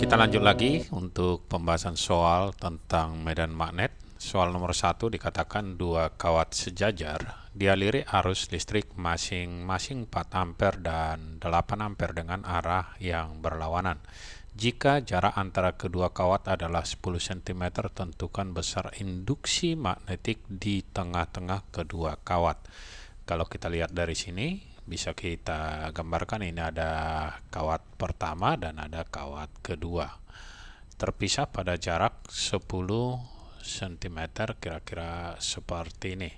Kita lanjut lagi untuk pembahasan soal tentang medan magnet. Soal nomor 1 dikatakan dua kawat sejajar dialiri arus listrik masing-masing 4 ampere dan 8 ampere dengan arah yang berlawanan. Jika jarak antara kedua kawat adalah 10 cm, tentukan besar induksi magnetik di tengah-tengah kedua kawat. Kalau kita lihat dari sini, bisa kita gambarkan ini ada kawat pertama dan ada kawat kedua. Terpisah pada jarak 10 cm, kira-kira seperti ini.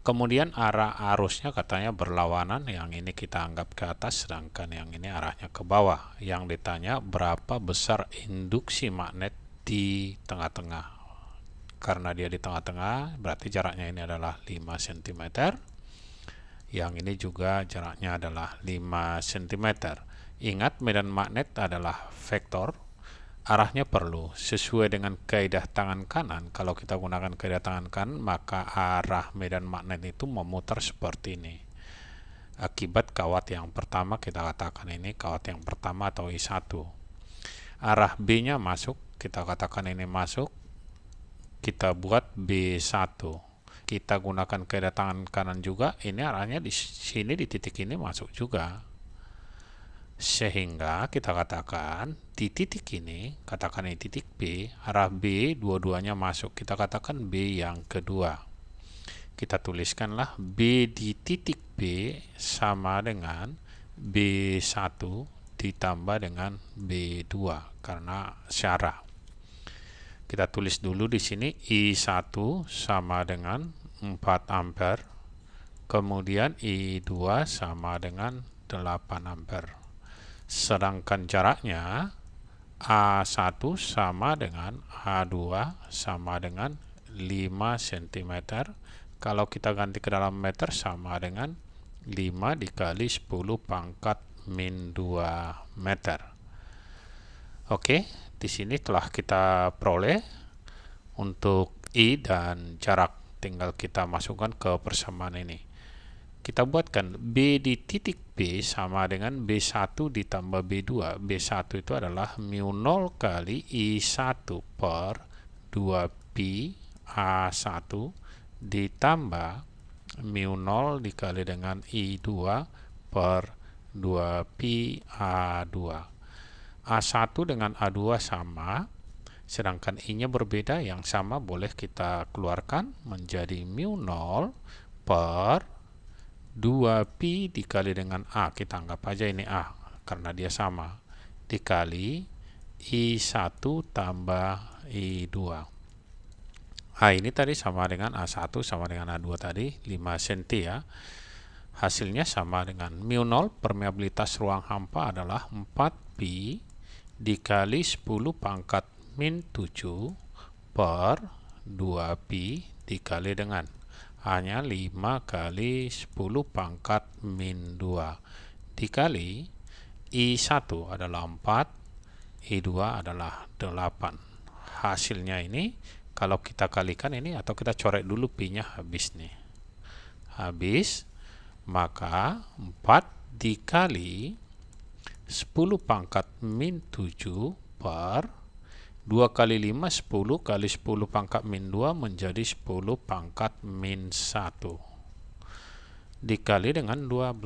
Kemudian arah arusnya katanya berlawanan, yang ini kita anggap ke atas, sedangkan yang ini arahnya ke bawah. Yang ditanya berapa besar induksi magnet di tengah-tengah. Karena dia di tengah-tengah, berarti jaraknya ini adalah 5 cm. Yang ini juga jaraknya adalah 5 cm. Ingat, medan magnet adalah vektor. Arahnya perlu sesuai dengan kaidah tangan kanan. Kalau kita gunakan kaidah tangan kanan, maka arah medan magnet itu memutar seperti ini. Akibat kawat yang pertama, kita katakan ini kawat yang pertama atau I1. Arah B-nya masuk, kita katakan ini masuk. Kita buat B1. Kita gunakan kaidah tangan kanan juga, ini arahnya di sini, di titik ini masuk juga. Sehingga kita katakan di titik ini, katakan ini titik B, arah B dua-duanya masuk. Kita katakan B yang kedua. Kita tuliskanlah B di titik B sama dengan B1 ditambah dengan B2 karena searah. Kita tulis dulu di sini I1 sama dengan 4 ampere, kemudian I2 sama dengan 8 ampere. Sedangkan jaraknya A1 sama dengan A2 sama dengan 5 cm. Kalau kita ganti ke dalam meter sama dengan 5 dikali 10 pangkat min 2 meter. Oke, di sini telah kita peroleh untuk I dan jarak. Tinggal kita masukkan ke persamaan ini. Kita buatkan B di titik B sama dengan B1 ditambah B2. B1 itu adalah mu 0 kali I1 per 2pi A1 ditambah mu 0 dikali dengan I2 per 2pi A2. A1 dengan A2 sama, sedangkan I-nya berbeda. Yang sama boleh kita keluarkan menjadi mu 0 per 2pi dikali dengan A, kita anggap aja ini A karena dia sama, dikali I1 tambah I2. Ini tadi sama dengan A1 sama dengan A2 tadi 5 cm ya. Hasilnya sama dengan mu 0, permeabilitas ruang hampa adalah 4pi dikali 10 pangkat min 7 per 2pi dikali dengan hanya 5 kali 10 pangkat min 2 dikali I1 adalah 4, I2 adalah 8. Hasilnya ini kalau kita kalikan ini, atau kita coret dulu pi-nya, habis nih. Habis, maka 4 dikali 10 pangkat min 7 per 2 kali 5, 10 kali 10 pangkat min 2 menjadi 10 pangkat min 1 dikali dengan 12.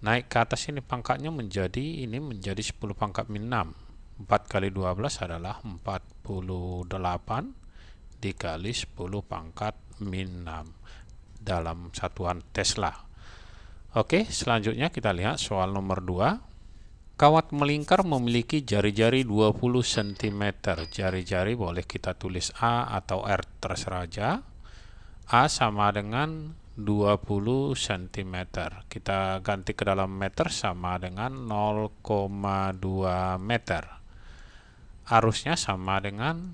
Naik ke atas ini pangkatnya menjadi 10 pangkat min 6. 4 kali 12 adalah 48 dikali 10 pangkat min 6 dalam satuan Tesla. Oke, selanjutnya kita lihat soal nomor 2. Kawat melingkar memiliki jari-jari 20 cm. Jari-jari boleh kita tulis A atau R, terserah aja. A sama dengan 20 cm. Kita ganti ke dalam meter sama dengan 0,2 meter. Arusnya sama dengan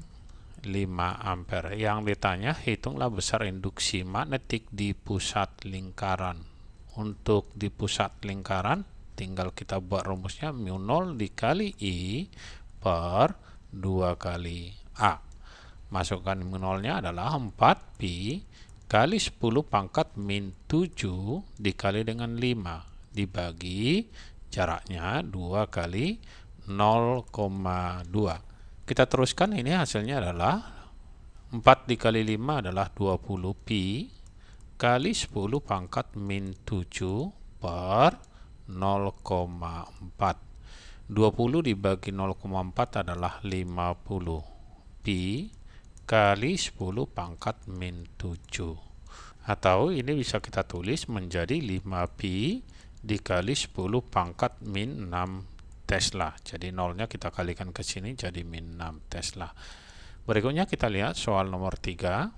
5 ampere. Yang ditanya, hitunglah besar induksi magnetik di pusat lingkaran. Untuk di pusat lingkaran, tinggal kita buat rumusnya mu 0 dikali I per 2 kali A. Masukkan mu 0-nya adalah 4pi kali 10 pangkat min 7 dikali dengan 5 dibagi jaraknya 2 kali 0,2. Kita teruskan, ini hasilnya adalah 4 dikali 5 adalah 20 pi kali 10 pangkat min 7 per 0,4. 20 dibagi 0,4 adalah 50 pi kali 10 pangkat min 7. Atau ini bisa kita tulis menjadi 5 pi dikali 10 pangkat min 6 Tesla. Jadi nolnya kita kalikan ke sini jadi min 6 Tesla. Berikutnya kita lihat soal nomor 3.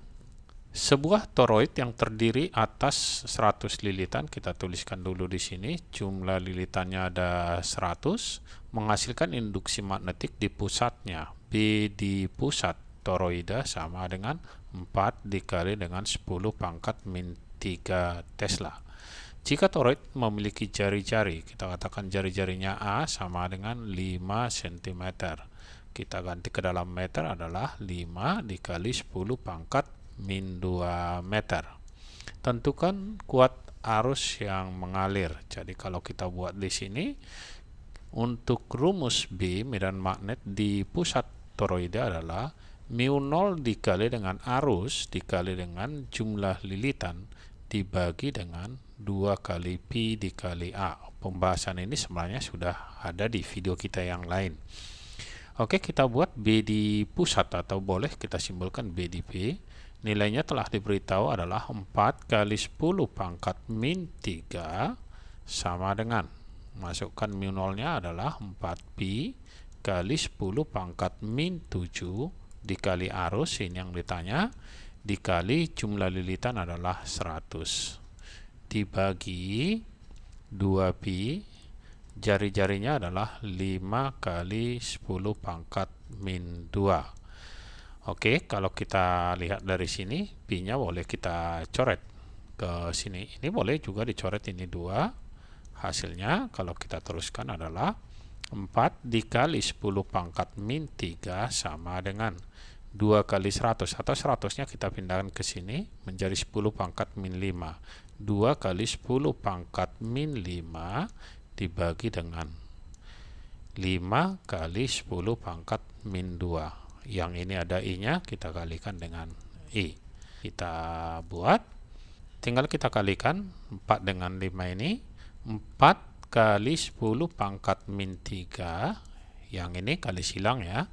Sebuah toroid yang terdiri atas 100 lilitan, kita tuliskan dulu di sini, jumlah lilitannya ada 100, menghasilkan induksi magnetik di pusatnya. B di pusat toroida sama dengan 4 dikali dengan 10 pangkat min 3 Tesla. Jika toroid memiliki jari-jari, kita katakan jari-jarinya A sama dengan 5 cm. Kita ganti ke dalam meter adalah 5 dikali 10 pangkat min 2 meter. Tentukan kuat arus yang mengalir. Jadi kalau kita buat di sini, untuk rumus B, medan magnet di pusat toroida adalah mu 0 dikali dengan arus dikali dengan jumlah lilitan dibagi dengan 2 kali pi dikali A. Pembahasan ini sebenarnya sudah ada di video kita yang lain. Oke, kita buat B di pusat, atau boleh kita simbolkan B di P. Nilainya telah diberitahu adalah 4 kali 10 pangkat min 3 sama dengan, masukkan mu 0-nya adalah 4 pi kali 10 pangkat min 7 dikali arus, ini yang ditanya, dikali jumlah lilitan adalah 100 dibagi 2 pi, jari-jarinya adalah 5 kali 10 pangkat min 2. Oke, kalau kita lihat dari sini, pi-nya boleh kita coret ke sini. Ini boleh juga dicoret, ini 2. Hasilnya kalau kita teruskan adalah 4 dikali 10 pangkat min 3 sama dengan 2 kali 100, atau 100-nya kita pindahkan ke sini menjadi 10 pangkat min 5. 2 kali 10 pangkat min 5 dibagi dengan 5 kali 10 pangkat min 2. Yang ini ada i-nya, kita kalikan dengan i. Kita buat, tinggal kita kalikan 4 dengan 5 ini. 4 kali 10 pangkat min 3, yang ini kali silang ya,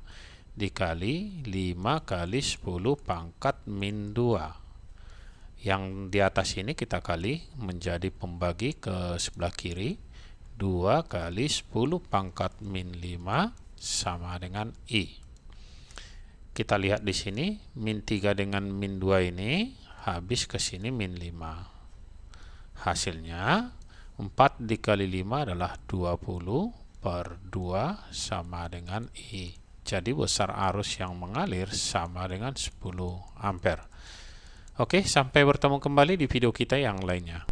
dikali 5 kali 10 pangkat min 2. Yang di atas ini kita kali menjadi pembagi ke sebelah kiri. 2 kali 10 pangkat min 5 sama dengan i. Kita lihat di sini, min 3 dengan min 2 ini habis ke sini min 5. Hasilnya 4 dikali 5 adalah 20 per 2 sama dengan i. Jadi besar arus yang mengalir sama dengan 10 ampere. Oke, sampai bertemu kembali di video kita yang lainnya.